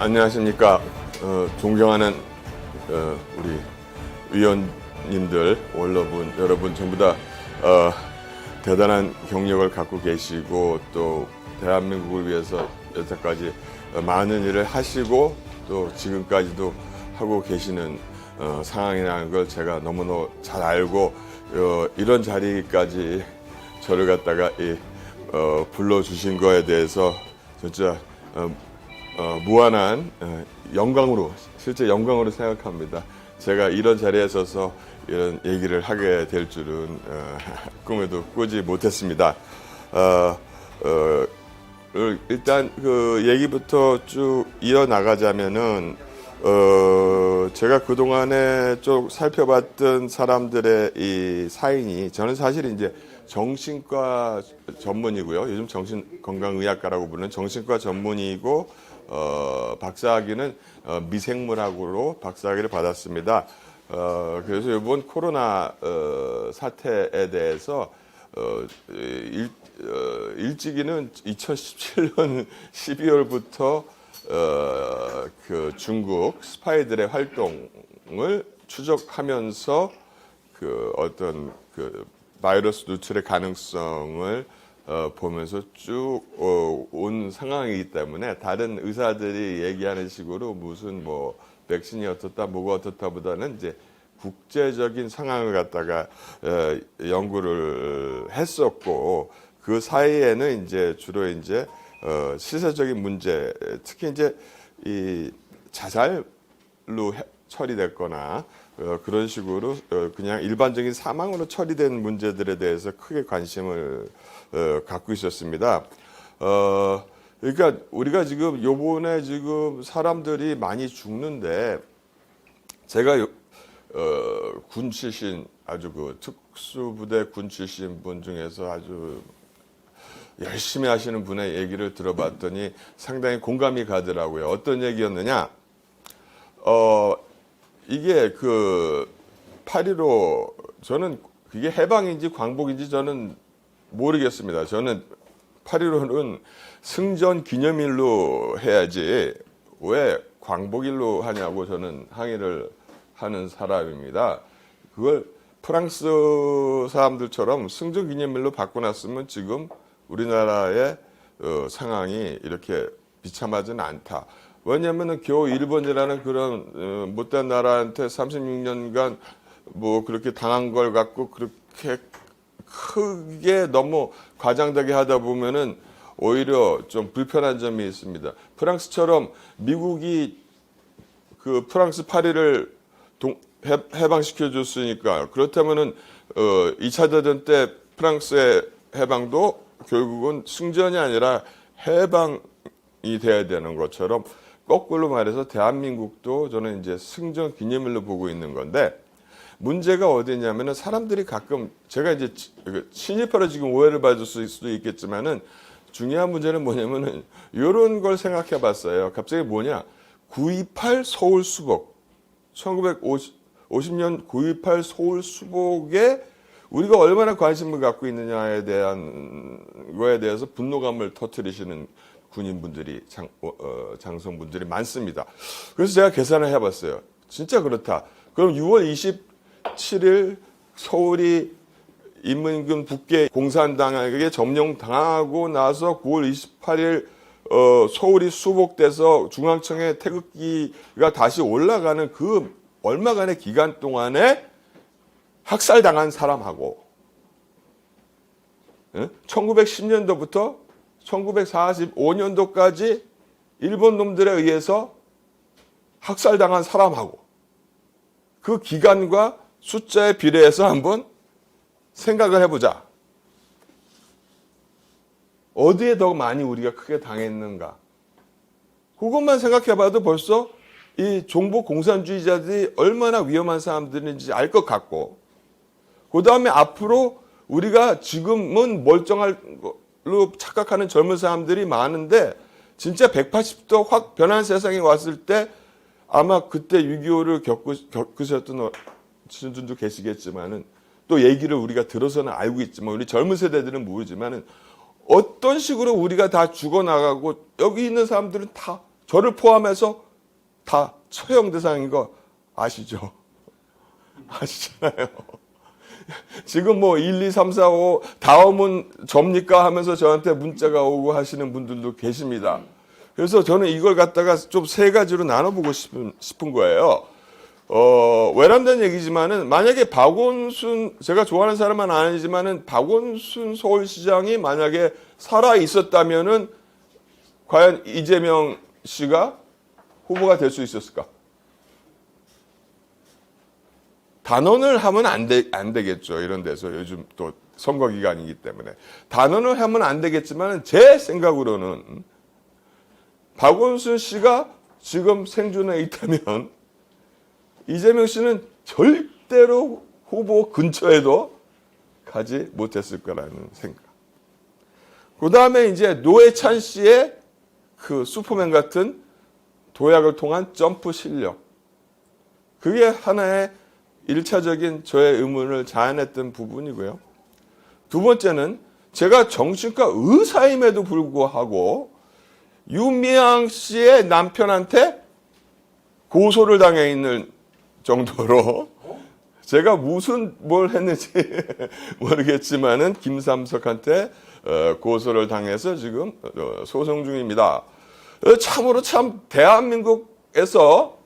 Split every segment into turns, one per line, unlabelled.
안녕하십니까. 존경하는 우리 위원님들, 원로분 여러분 전부 다 대단한 경력을 갖고 계시고 또 대한민국을 위해서 여태까지 많은 일을 하시고 또 지금까지도 하고 계시는 상황이라는 걸 제가 너무너무 잘 알고 이런 자리까지 저를 갖다가 불러주신 거에 대해서 진짜 무한한 영광으로, 실제 영광으로 생각합니다. 제가 이런 자리에 서서 이런 얘기를 하게 될 줄은 꿈에도 꾸지 못했습니다. 일단 그 얘기부터 쭉 이어나가자면은 제가 그동안에 쭉 살펴봤던 사람들의 이 사인이, 저는 사실 이제 정신과 전문이고요. 요즘 정신건강의학과라고 부르는 정신과 전문의이고 박사학위는 미생물학으로 박사학위를 받았습니다. 그래서 이번 코로나 사태에 대해서 일찍이는 2017년 12월부터 그 중국 스파이들의 활동을 추적하면서 그 어떤 그 바이러스 누출의 가능성을 보면서 쭉 온 상황이기 때문에 다른 의사들이 얘기하는 식으로 무슨 뭐 백신이 어떻다 뭐가 어떻다보다는 이제 국제적인 상황을 갖다가 연구를 했었고, 그 사이에는 이제 주로 이제 시세적인 문제, 특히 이제 이 자살로 처리됐거나 그런 식으로 그냥 일반적인 사망으로 처리된 문제들에 대해서 크게 관심을 갖고 있었습니다. 그러니까 우리가 지금 요번에 지금 사람들이 많이 죽는데, 제가 군 출신, 아주 그 특수부대 군 출신 분 중에서 아주 열심히 하시는 분의 얘기를 들어봤더니 상당히 공감이 가더라고요. 어떤 얘기였느냐? 이게 그 8.15, 저는 그게 해방인지 광복인지 저는 모르겠습니다. 저는 8.15는 승전 기념일로 해야지 왜 광복일로 하냐고 저는 항의를 하는 사람입니다. 그걸 프랑스 사람들처럼 승전 기념일로 바꿔놨으면 지금 우리나라의 상황이 이렇게 비참하지는 않다. 왜냐하면 겨우 일본이라는 그런 못된 나라한테 36년간 뭐 그렇게 당한 걸 갖고 그렇게 크게 너무 과장되게 하다 보면은 오히려 좀 불편한 점이 있습니다. 프랑스처럼 미국이 그 프랑스 파리를 해방시켜 줬으니까, 그렇다면은 2차 대전 때 프랑스의 해방도 결국은 승전이 아니라 해방이 돼야 되는 것처럼, 거꾸로 말해서 대한민국도 저는 이제 승전 기념일로 보고 있는 건데, 문제가 어디냐면은 사람들이 가끔, 제가 이제 친일파로 지금 오해를 받을 수도 있겠지만은 중요한 문제는 뭐냐면은 이런 걸 생각해 봤어요. 갑자기 뭐냐, 9.28 서울 수복, 1950년 9.28 서울 수복에 우리가 얼마나 관심을 갖고 있느냐에 대한 거에 대해서 분노감을 터뜨리시는 군인분들이, 장성분들이 많습니다. 그래서 제가 계산을 해봤어요. 진짜 그렇다. 그럼 6월 27일 서울이 인민군 북계 공산당에게 점령당하고 나서 9월 28일 서울이 수복돼서 중앙청에 태극기가 다시 올라가는 그 얼마간의 기간 동안에 학살당한 사람하고 1910년도부터 1945년도까지 일본 놈들에 의해서 학살당한 사람하고 그 기간과 숫자에 비례해서 한번 생각을 해보자. 어디에 더 많이 우리가 크게 당했는가? 그것만 생각해봐도 벌써 이 종북 공산주의자들이 얼마나 위험한 사람들인지 알 것 같고, 그 다음에 앞으로 우리가 지금은 멀쩡할 걸로 착각하는 젊은 사람들이 많은데 진짜 180도 확 변한 세상이 왔을 때 아마 그때 6.25를 겪으셨던 분들도 계시겠지만은, 또 얘기를 우리가 들어서는 알고 있지만 우리 젊은 세대들은 모르지만은 어떤 식으로 우리가 다 죽어나가고 여기 있는 사람들은 다 저를 포함해서 다 처형 대상인 거 아시죠? 아시잖아요. 지금 뭐 1, 2, 3, 4, 5 다음은 접니까 하면서 저한테 문자가 오고 하시는 분들도 계십니다. 그래서 저는 이걸 갖다가 좀 세 가지로 나눠보고 싶은 거예요. 외람된 얘기지만은 만약에 박원순, 제가 좋아하는 사람은 아니지만은 박원순 서울시장이 만약에 살아 있었다면은 과연 이재명 씨가 후보가 될 수 있었을까? 단언을 하면 안 되겠죠. 이런 데서 요즘 또 선거 기간이기 때문에. 단언을 하면 안 되겠지만 제 생각으로는 박원순 씨가 지금 생존해 있다면 이재명 씨는 절대로 후보 근처에도 가지 못했을 거라는 생각. 그 다음에 이제 노회찬 씨의 그 슈퍼맨 같은 도약을 통한 점프 실력. 그게 하나의 1차적인 저의 의문을 자아냈던 부분이고요. 두 번째는 제가 정신과 의사임에도 불구하고 윤미향 씨의 남편한테 고소를 당해 있는 정도로 제가 무슨 뭘 했는지 모르겠지만은 김삼석한테 고소를 당해서 지금 소송 중입니다. 참으로 참 대한민국에서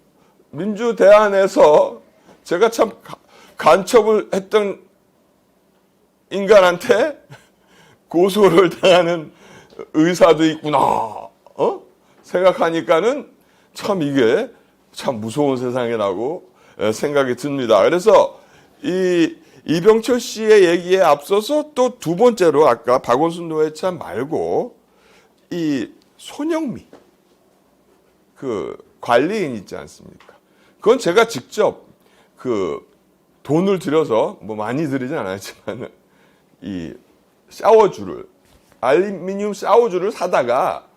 민주대안에서 제가 참 간첩을 했던 인간한테 고소를 당하는 의사도 있구나. 생각하니까는 참 이게 참 무서운 세상이라고 생각이 듭니다. 그래서 이 이병철 씨의 얘기에 앞서서 또 두 번째로 아까 박원순 노회찬 말고 이 손영미 그 관리인 있지 않습니까? 그건 제가 직접 그 돈을 들여서 뭐 많이 들이진 않았지만 이 샤워줄을 알루미늄 샤워줄을 사다가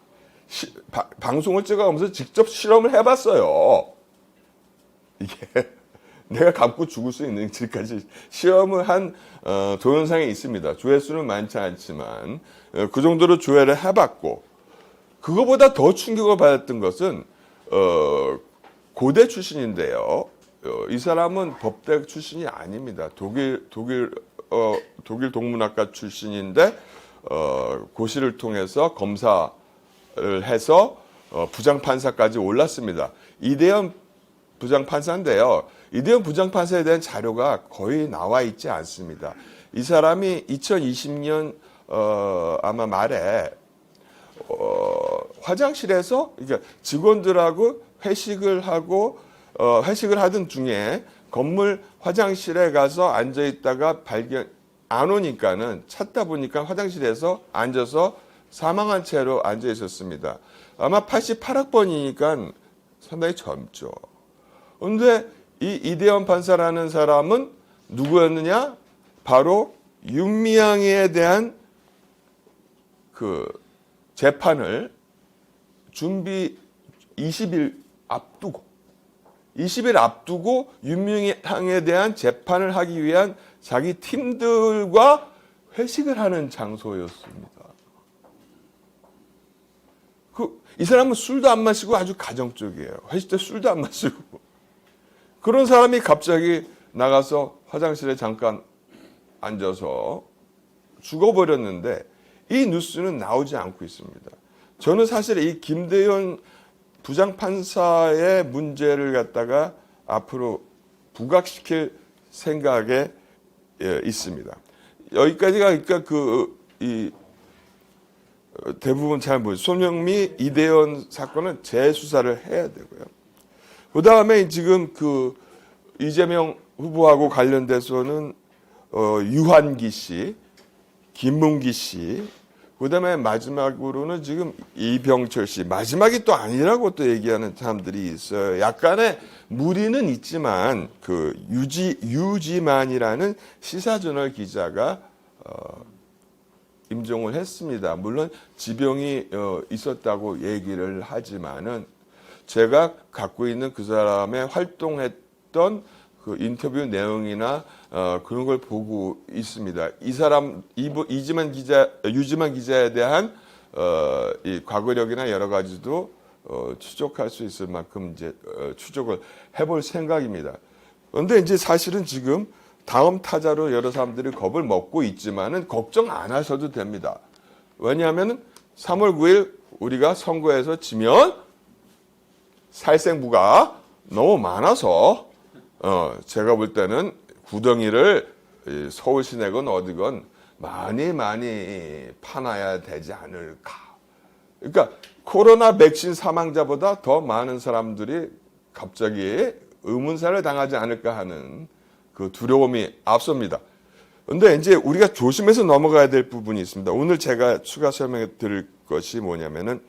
방송을 찍어가면서 직접 실험을 해봤어요. 이게 내가 감고 죽을 수 있는 지까지 시험을 한 동영상이 있습니다. 조회수는 많지 않지만 그 정도로 조회를 해봤고, 그거보다 더 충격을 받았던 것은 고대 출신인데요. 이 사람은 법대 출신이 아닙니다. 독일 동문학과 출신인데 고시를 통해서 검사를 해서 부장판사까지 올랐습니다. 이대현 부장판사인데요. 이대현 부장판사에 대한 자료가 거의 나와 있지 않습니다. 이 사람이 2020년 아마 말에 화장실에서 그러니까 직원들하고 회식을 하던 중에 건물 화장실에 가서 앉아 있다가 안 오니까는 찾다 보니까 화장실에서 앉아서 사망한 채로 앉아 있었습니다. 아마 88학번이니까 상당히 젊죠. 그런데 이 이대현 판사라는 사람은 누구였느냐? 바로 윤미향에 대한 그 재판을 준비 20일 앞두고 윤미향에 대한 재판을 하기 위한 자기 팀들과 회식을 하는 장소였습니다. 이 사람은 술도 안 마시고 아주 가정적이에요. 회식 때 술도 안 마시고. 그런 사람이 갑자기 나가서 화장실에 잠깐 앉아서 죽어버렸는데 이 뉴스는 나오지 않고 있습니다. 저는 사실 이 김대현 부장판사의 문제를 갖다가 앞으로 부각시킬 생각에 있습니다. 여기까지가 그러니까 대부분 잘 모르죠. 손영미, 이대현 사건은 재수사를 해야 되고요. 그 다음에 지금 그 이재명 후보하고 관련돼서는 유한기 씨, 김문기 씨, 그 다음에 마지막으로는 지금 이병철 씨, 마지막이 또 아니라고 또 얘기하는 사람들이 있어요. 약간의 무리는 있지만 그 유지만이라는 시사저널 기자가 임종을 했습니다. 물론 지병이 있었다고 얘기를 하지만은 제가 갖고 있는 그 사람의 활동했던 그 인터뷰 내용이나 그런 걸 보고 있습니다. 이 사람 유지만 기자에 대한 이 과거력이나 여러 가지도 추적할 수 있을 만큼 이제 추적을 해볼 생각입니다. 그런데 이제 사실은 지금 다음 타자로 여러 사람들이 겁을 먹고 있지만은 걱정 안 하셔도 됩니다. 왜냐하면 3월 9일 우리가 선거에서 지면 살생부가 너무 많아서 제가 볼 때는 구덩이를 서울 시내건 어디건 많이 파놔야 되지 않을까. 그러니까 코로나 백신 사망자보다 더 많은 사람들이 갑자기 의문사를 당하지 않을까 하는 그 두려움이 앞섭니다. 그런데 이제 우리가 조심해서 넘어가야 될 부분이 있습니다. 오늘 제가 추가 설명해 드릴 것이 뭐냐면은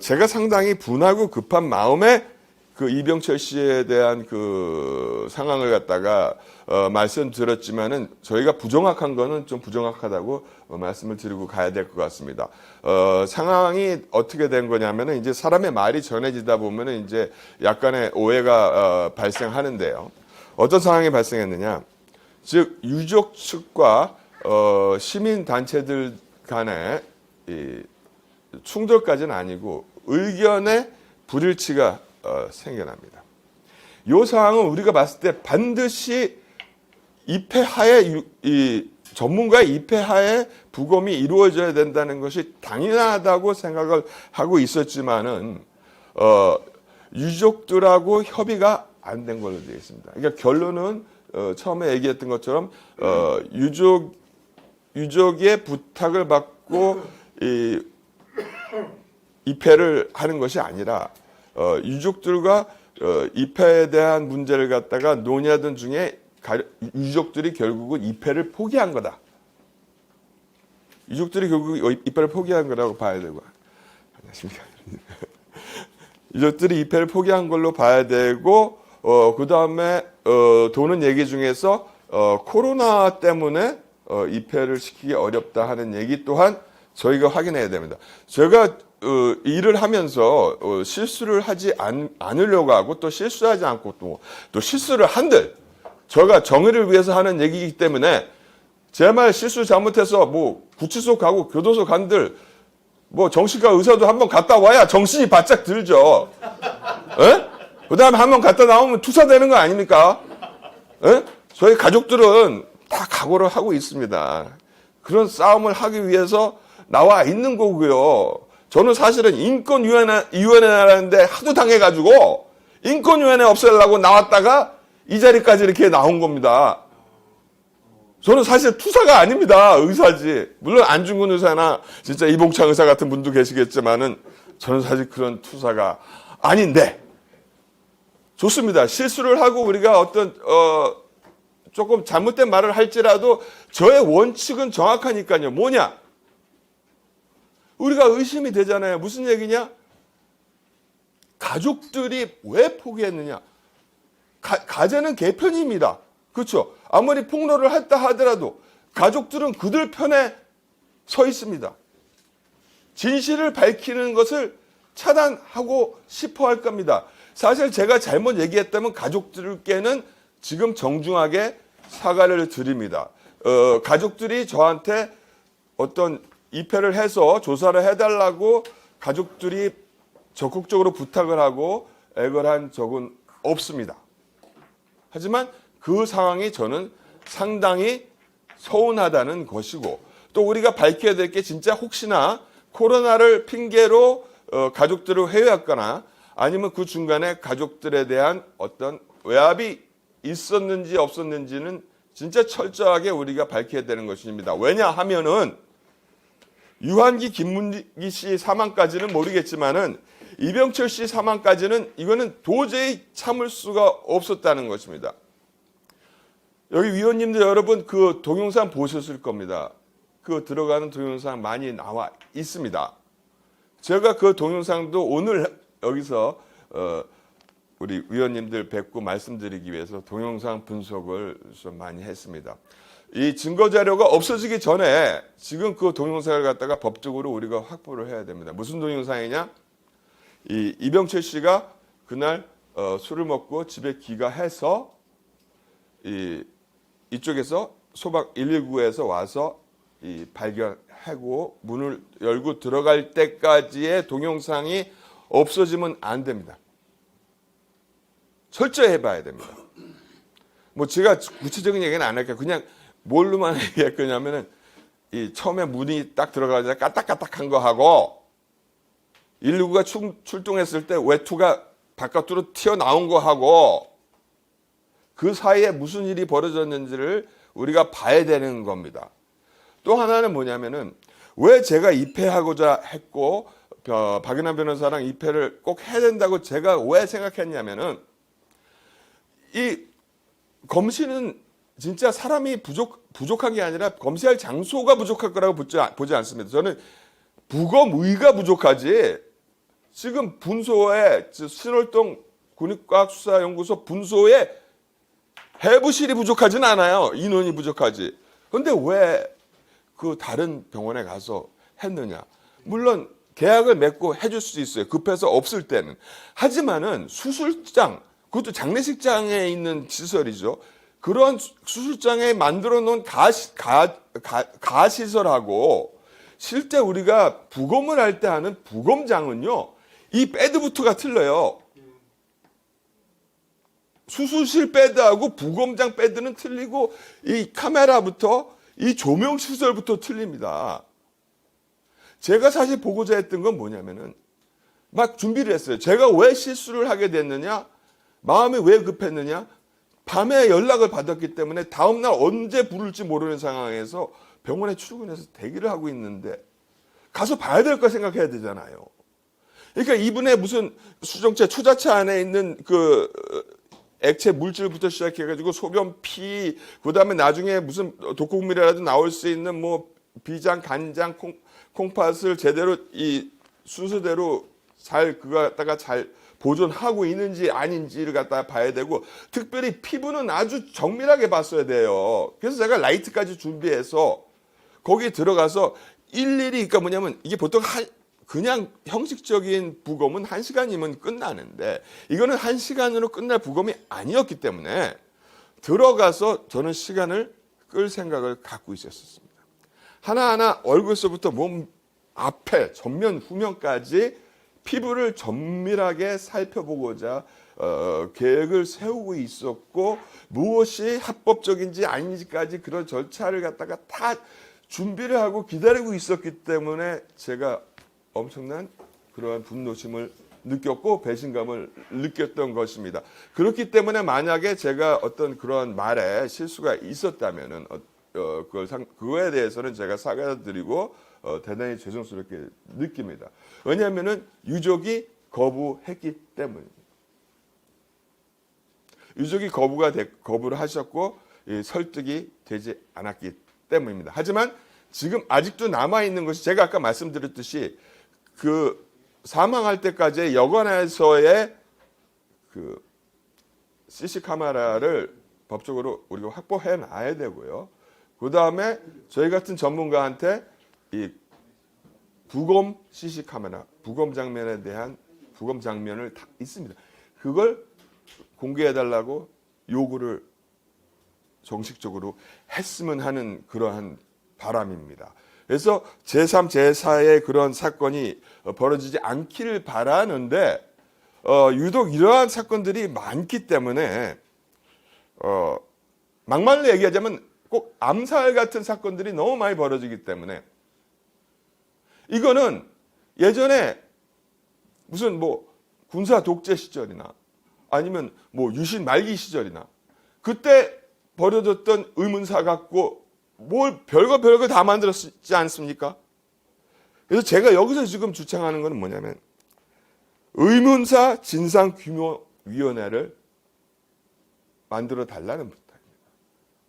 제가 상당히 분하고 급한 마음에 그 이병철 씨에 대한 그 상황을 갖다가 말씀드렸지만은 저희가 부정확한 거는 좀 부정확하다고 말씀을 드리고 가야 될 것 같습니다. 상황이 어떻게 된 거냐면은 이제 사람의 말이 전해지다 보면은 이제 약간의 오해가 발생하는데요. 어떤 상황이 발생했느냐? 즉 유족 측과 시민 단체들 간의 이 충돌까지는 아니고 의견의 불일치가 생겨납니다. 이 상황은 우리가 봤을 때 반드시 입회하에 이 전문가의 입회하에 부검이 이루어져야 된다는 것이 당연하다고 생각을 하고 있었지만은 유족들하고 협의가 안 된 걸로 되어 있습니다. 그러니까 결론은 처음에 얘기했던 것처럼 유족의 부탁을 받고 입회를 하는 것이 아니라 유족들과 입회에 대한 문제를 갖다가 논의하던 중에 유족들이 결국은 입회를 포기한 거다. 유족들이 결국 입회를 포기한 거라고 봐야 되고, 안녕하십니까? 유족들이 입회를 포기한 걸로 봐야 되고, 그 다음에 도는 얘기 중에서 코로나 때문에 입회를 시키기 어렵다 하는 얘기 또한 저희가 확인해야 됩니다. 제가 일을 하면서 실수를 하지 않으려고 하고 또 실수하지 않고 또 실수를 한들 제가 정의를 위해서 하는 얘기이기 때문에 제 말 실수 잘못해서 뭐 구치소 가고 교도소 간들 뭐 정신과 의사도 한번 갔다 와야 정신이 바짝 들죠. 그 다음에 한번 갔다 나오면 투사되는 거 아닙니까? 에? 저희 가족들은 다 각오를 하고 있습니다. 그런 싸움을 하기 위해서 나와 있는 거고요. 저는 사실은 인권위원회라는데 하도 당해가지고 인권위원회 없애려고 나왔다가 이 자리까지 이렇게 나온 겁니다. 저는 사실 투사가 아닙니다. 의사지. 물론 안중근 의사나 진짜 이봉창 의사 같은 분도 계시겠지만은 저는 사실 그런 투사가 아닌데 좋습니다. 실수를 하고 우리가 어떤 조금 잘못된 말을 할지라도 저의 원칙은 정확하니까요. 뭐냐? 우리가 의심이 되잖아요. 무슨 얘기냐? 가족들이 왜 포기했느냐? 가제는 개편입니다. 그렇죠? 아무리 폭로를 했다 하더라도 가족들은 그들 편에 서 있습니다. 진실을 밝히는 것을 차단하고 싶어 할 겁니다. 사실 제가 잘못 얘기했다면 가족들께는 지금 정중하게 사과를 드립니다. 가족들이 저한테 어떤 입회를 해서 조사를 해달라고 가족들이 적극적으로 부탁을 하고 애걸 한 적은 없습니다. 하지만 그 상황이 저는 상당히 서운하다는 것이고 또 우리가 밝혀야 될 게 진짜 혹시나 코로나를 핑계로 가족들을 회유했거나 아니면 그 중간에 가족들에 대한 어떤 외압이 있었는지 없었는지는 진짜 철저하게 우리가 밝혀야 되는 것입니다. 왜냐하면은 유한기 김문기 씨 사망까지는 모르겠지만은 이병철 씨 사망까지는 이거는 도저히 참을 수가 없었다는 것입니다. 여기 위원님들 여러분 그 동영상 보셨을 겁니다. 그 들어가는 동영상 많이 나와 있습니다. 제가 그 동영상도 오늘 여기서 우리 위원님들 뵙고 말씀드리기 위해서 동영상 분석을 좀 많이 했습니다. 이 증거 자료가 없어지기 전에 지금 그 동영상을 갖다가 법적으로 우리가 확보를 해야 됩니다. 무슨 동영상이냐? 이병철 씨가 그날 술을 먹고 집에 귀가해서 이쪽에서 소방 119에서 와서 발견하고 문을 열고 들어갈 때까지의 동영상이 없어지면 안 됩니다. 철저히 해봐야 됩니다. 뭐 제가 구체적인 얘기는 안 할게요. 그냥 뭘로만 얘기할 거냐면은 이 처음에 문이 딱 들어가자 까딱까딱한 거 하고 119가 출동했을 때 외투가 바깥으로 튀어나온 거 하고 그 사이에 무슨 일이 벌어졌는지를 우리가 봐야 되는 겁니다. 또 하나는 뭐냐면은 왜 제가 입회하고자 했고 박연한 변호사랑 입회를 꼭 해야 된다고 제가 왜 생각했냐면은 이 검시는 진짜 사람이 부족한 게 아니라 검시할 장소가 부족할 거라고 보지 않습니다. 저는 부검의가 부족하지 지금 분소에 신월동 군립과학수사연구소 분소에 해부실이 부족하진 않아요. 인원이 부족하지. 그런데 왜 그 다른 병원에 가서 했느냐. 물론 계약을 맺고 해줄 수 있어요. 급해서 없을 때는. 하지만은 수술장, 그것도 장례식장에 있는 시설이죠. 그런 수술장에 만들어 놓은 가시설하고 실제 우리가 부검을 할 때 하는 부검장은요. 이 배드부터가 틀려요. 수술실 배드하고 부검장 배드는 틀리고 이 카메라부터 이 조명 시설부터 틀립니다. 제가 사실 보고자 했던 건 뭐냐면은 막 준비를 했어요. 제가 왜 실수를 하게 됐느냐? 마음이 왜 급했느냐? 밤에 연락을 받았기 때문에 다음날 언제 부를지 모르는 상황에서 병원에 출근해서 대기를 하고 있는데 가서 봐야 될 거 생각해야 되잖아요. 그러니까 이분의 무슨 수정체 초자체 안에 있는 그 액체 물질부터 시작해가지고 소변, 피, 그다음에 나중에 무슨 독극물이라도 나올 수 있는 뭐 비장, 간장, 콩팥을 제대로 이 순서대로 잘 그거 갖다가 잘 보존하고 있는지 아닌지를 갖다가 봐야 되고 특별히 피부는 아주 정밀하게 봤어야 돼요. 그래서 제가 라이트까지 준비해서 거기 들어가서 일일이 그러니까 뭐냐면 이게 보통 그냥 형식적인 부검은 1시간이면 끝나는데 이거는 1시간으로 끝날 부검이 아니었기 때문에 들어가서 저는 시간을 끌 생각을 갖고 있었습니다. 하나하나 얼굴서부터 몸 앞에 전면 후면까지 피부를 정밀하게 살펴보고자 계획을 세우고 있었고 무엇이 합법적인지 아닌지까지 그런 절차를 갖다가 다 준비를 하고 기다리고 있었기 때문에 제가 엄청난 그러한 분노심을 느꼈고 배신감을 느꼈던 것입니다. 그렇기 때문에 만약에 제가 어떤 그런 말에 실수가 있었다면은 그거에 대해서는 제가 사과드리고 대단히 죄송스럽게 느낍니다. 왜냐하면은 유족이 거부했기 때문입니다. 유족이 거부를 하셨고 설득이 되지 않았기 때문입니다. 하지만 지금 아직도 남아 있는 것이 제가 아까 말씀드렸듯이 그 사망할 때까지 여관에서의 그 CC 카메라를 법적으로 우리가 확보해 놔야 되고요. 그 다음에 저희 같은 전문가한테 이 부검 CC 카메라, 부검 장면에 대한 부검 장면을 다 있습니다. 그걸 공개해달라고 요구를 정식적으로 했으면 하는 그러한 바람입니다. 그래서 제3, 제4의 그런 사건이 벌어지지 않기를 바라는데 유독 이러한 사건들이 많기 때문에 막말로 얘기하자면 꼭 암살 같은 사건들이 너무 많이 벌어지기 때문에 이거는 예전에 무슨 뭐 군사 독재 시절이나 아니면 뭐 유신 말기 시절이나 그때 벌어졌던 의문사 갖고 뭘 별거 다 만들었지 않습니까? 그래서 제가 여기서 지금 주창하는 것은 뭐냐면 의문사 진상규모위원회를 만들어 달라는 부탁입니다.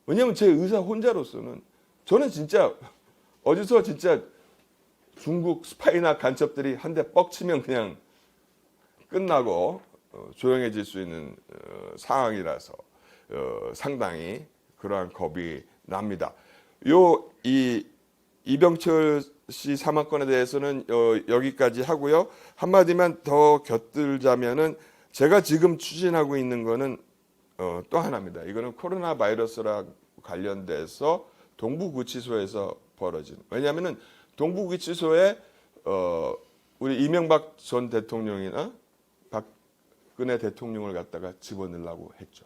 왜냐하면 제 의사 혼자로서는 저는 진짜 어디서 진짜 중국 스파이나 간첩들이 한 대 뻑치면 그냥 끝나고 조용해질 수 있는 상황이라서 상당히 그러한 겁이 납니다. 이병철 씨 사망건에 대해서는 여기까지 하고요. 한마디만 더 곁들자면은 제가 지금 추진하고 있는 거는 또 하나입니다. 이거는 코로나 바이러스랑 관련돼서 동부구치소에서 벌어진. 왜냐하면은 동부구치소에 우리 이명박 전 대통령이나 박근혜 대통령을 갖다가 집어넣으려고 했죠.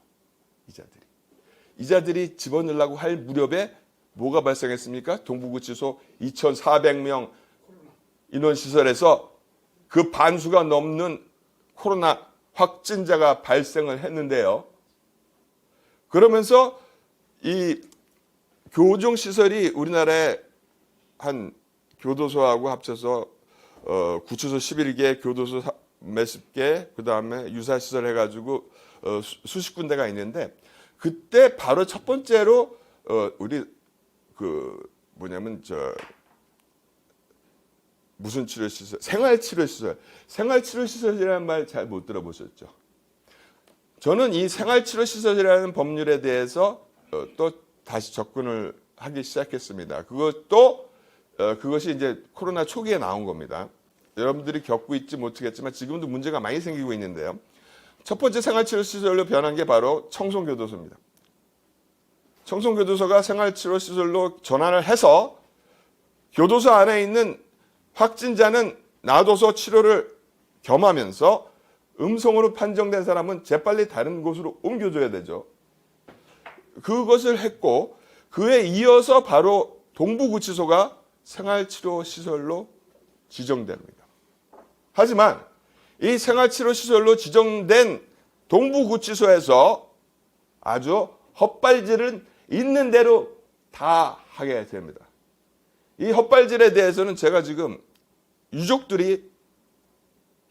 이자들이 집어넣으려고 할 무렵에 뭐가 발생했습니까? 동부구치소 2,400명 인원시설에서 그 반수가 넘는 코로나 확진자가 발생을 했는데요. 그러면서 이 교정시설이 우리나라에 한 교도소하고 합쳐서 구치소 11개, 교도소 몇십 개, 그 다음에 유사시설 해가지고 수십 군데가 있는데 그때 바로 첫 번째로 우리 무슨 치료시설? 생활치료시설. 생활치료시설이라는 말 잘 못 들어보셨죠? 저는 이 생활치료시설이라는 법률에 대해서 또 다시 접근을 하기 시작했습니다. 그것이 이제 코로나 초기에 나온 겁니다. 여러분들이 겪고 있지 못하겠지만 지금도 문제가 많이 생기고 있는데요. 첫 번째 생활치료시설로 변한 게 바로 청송교도소입니다. 청송교도소가 생활치료시설로 전환을 해서 교도소 안에 있는 확진자는 놔둬서 치료를 겸하면서 음성으로 판정된 사람은 재빨리 다른 곳으로 옮겨줘야 되죠. 그것을 했고 그에 이어서 바로 동부구치소가 생활치료시설로 지정됩니다. 하지만 이 생활치료시설로 지정된 동부구치소에서 아주 헛발질은 있는 대로 다 하게 됩니다. 이 헛발질에 대해서는 제가 지금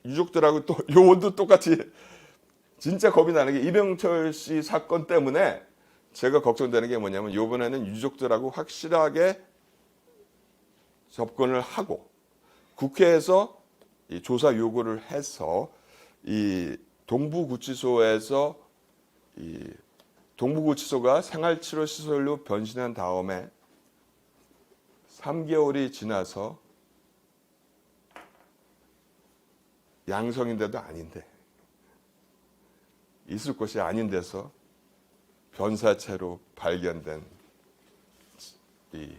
유족들하고 또 요원도 똑같이 진짜 겁이 나는 게 이병철 씨 사건 때문에 제가 걱정되는 게 뭐냐면 이번에는 유족들하고 확실하게 접근을 하고 국회에서 이 조사 요구를 해서 이 동부구치소에서 동부구치소가 생활치료시설로 변신한 다음에 3개월이 지나서 양성인데도 아닌데 있을 곳이 아닌 데서 변사체로 발견된 이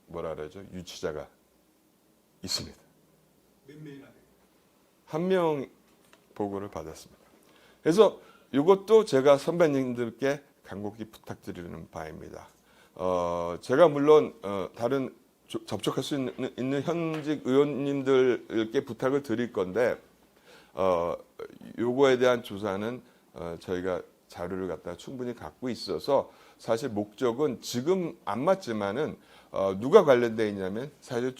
뭐라 그러죠? 유치자가 있습니다.
몇 명이나 돼요?
한 명 보고를 받았습니다. 그래서 이것도 제가 선배님들께 간곡히 부탁드리는 바입니다. 제가 물론 다른 접촉할 수 있는 현직 의원님들께 부탁을 드릴 건데 요거에 대한 조사는 저희가 자료를 갖다 충분히 갖고 있어서 사실 목적은 지금 안 맞지만은 누가 관련돼 있냐면 사실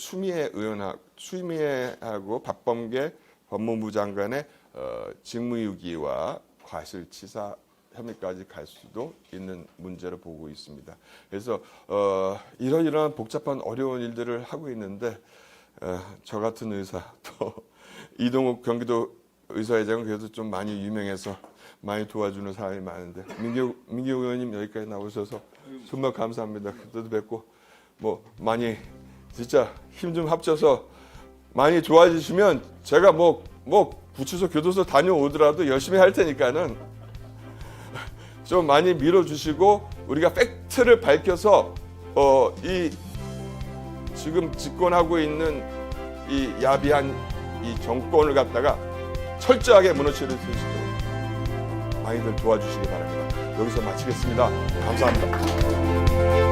추미애하고 박범계 법무부 장관의 직무유기와 과실치사 혐의까지 갈 수도 있는 문제로 보고 있습니다. 그래서 이러한 복잡한 어려운 일들을 하고 있는데 저 같은 의사 또 이동욱 경기도 의사회장은 그래도 좀 많이 유명해서 많이 도와주는 사람이 많은데 민규 의원님 여기까지 나오셔서 정말 감사합니다. 그때도 뵙고 뭐 많이 진짜 힘 좀 합쳐서 많이 도와주시면 제가 뭐 구치소 교도소 다녀오더라도 열심히 할 테니까는 좀 많이 밀어주시고 우리가 팩트를 밝혀서 이 지금 집권하고 있는 이 야비한 이 정권을 갖다가 철저하게 무너뜨릴 수 있도록 많이들 도와주시기 바랍니다. 여기서 마치겠습니다. 감사합니다.